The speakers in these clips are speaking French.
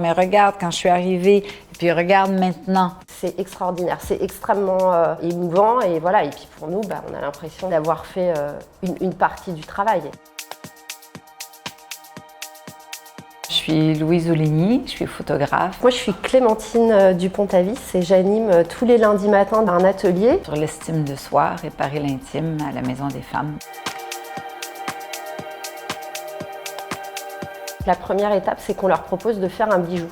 Mais regarde quand je suis arrivée, et puis regarde maintenant. C'est extraordinaire, c'est extrêmement émouvant et voilà. Et puis pour nous, on a l'impression d'avoir fait une partie du travail. Je suis Louise Oligny, je suis photographe. Moi, je suis Clémentine Dupont-Avis et j'anime tous les lundis matins un atelier Sur l'estime de soi, réparer l'intime à la Maison des femmes. La première étape, c'est qu'on leur propose de faire un bijou.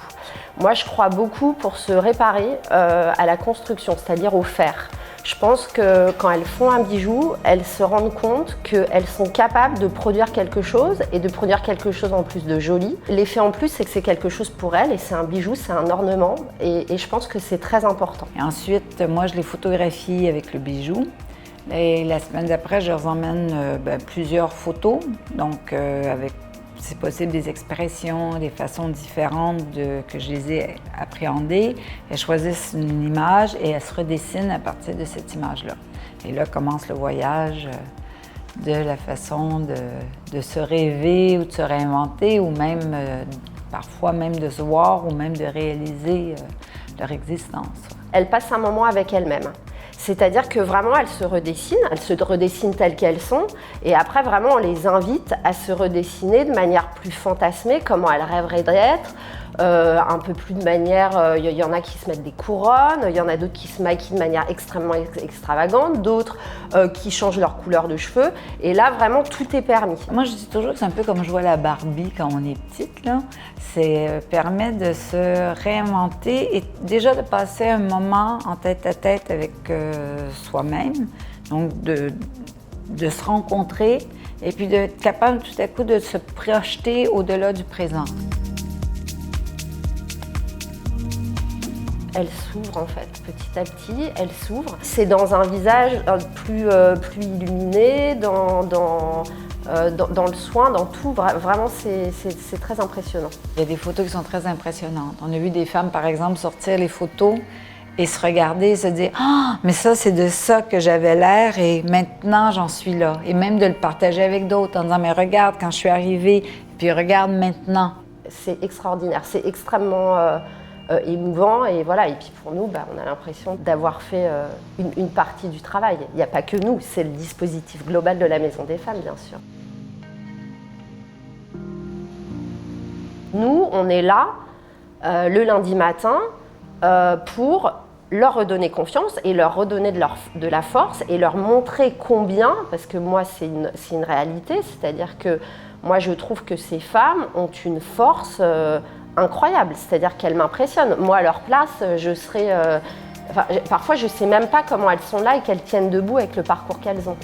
Moi, je crois beaucoup pour se réparer à la construction, c'est-à-dire au fer. Je pense que quand elles font un bijou, elles se rendent compte qu'elles sont capables de produire quelque chose et de produire quelque chose en plus de joli. L'effet en plus, c'est que c'est quelque chose pour elles et c'est un bijou, c'est un ornement et je pense que c'est très important. Et ensuite, moi, je les photographie avec le bijou. Et la semaine d'après, je leur emmène plusieurs photos, donc avec, c'est possible, des expressions, des façons différentes que je les ai appréhendées. Elles choisissent une image et elles se redessinent à partir de cette image-là. Et là commence le voyage de la façon de se rêver ou de se réinventer ou même parfois même de se voir ou même de réaliser leur existence. Elles passent un moment avec elles-mêmes. C'est-à-dire que vraiment, elles se redessinent telles qu'elles sont et après, vraiment, on les invite à se redessiner de manière plus fantasmée, comment elles rêveraient d'être, un peu plus de manière, il y en a qui se mettent des couronnes, il y en a d'autres qui se maquillent de manière extrêmement extravagante, d'autres qui changent leur couleur de cheveux et là, vraiment, tout est permis. Moi, je dis toujours que c'est un peu comme jouer à la Barbie quand on est petite, là. C'est permet de se réinventer et déjà de passer un moment en tête-à-tête avec soi-même, donc de se rencontrer et puis d'être capable tout à coup de se projeter au-delà du présent. Elle s'ouvre en fait, petit à petit, elle s'ouvre. C'est dans un visage plus illuminé, dans le soin, dans tout. Vraiment, c'est très impressionnant. Il y a des photos qui sont très impressionnantes. On a vu des femmes, par exemple, sortir les photos et se regarder et se dire « Ah, mais ça, c'est de ça que j'avais l'air et maintenant, j'en suis là. » Et même de le partager avec d'autres en disant « Mais regarde quand je suis arrivée, puis regarde maintenant. » C'est extraordinaire, c'est extrêmement émouvant et voilà. Et puis pour nous, on a l'impression d'avoir fait une partie du travail. Il n'y a pas que nous, c'est le dispositif global de la Maison des Femmes, bien sûr. Nous, on est là le lundi matin pour leur redonner confiance et leur redonner de la force et leur montrer combien, parce que moi c'est une réalité, c'est-à-dire que moi je trouve que ces femmes ont une force incroyable, c'est-à-dire qu'elles m'impressionnent. Moi à leur place, je serais... parfois je ne sais même pas comment elles sont là et qu'elles tiennent debout avec le parcours qu'elles ont.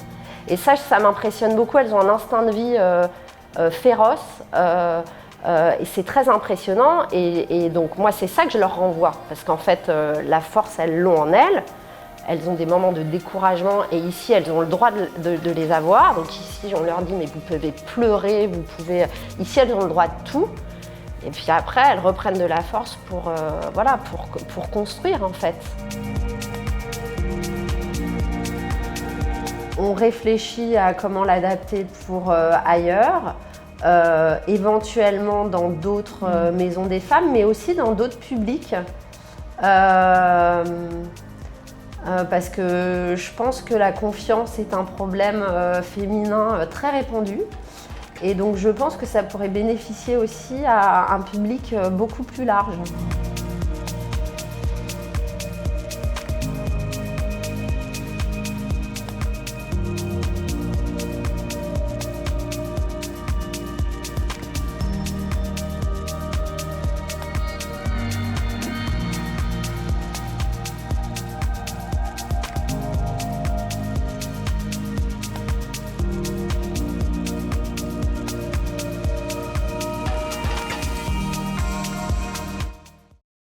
Et ça m'impressionne beaucoup, elles ont un instinct de vie féroce. Et c'est très impressionnant et donc moi c'est ça que je leur renvoie parce qu'en fait la force elles l'ont en elles, elles ont des moments de découragement et ici elles ont le droit de les avoir, donc ici on leur dit mais vous pouvez pleurer, vous pouvez, ici elles ont le droit de tout et puis après elles reprennent de la force pour construire en fait. On réfléchit à comment l'adapter pour ailleurs. Éventuellement dans d'autres maisons des femmes, mais aussi dans d'autres publics. Parce que je pense que la confiance est un problème féminin très répandu. Et donc je pense que ça pourrait bénéficier aussi à un public beaucoup plus large.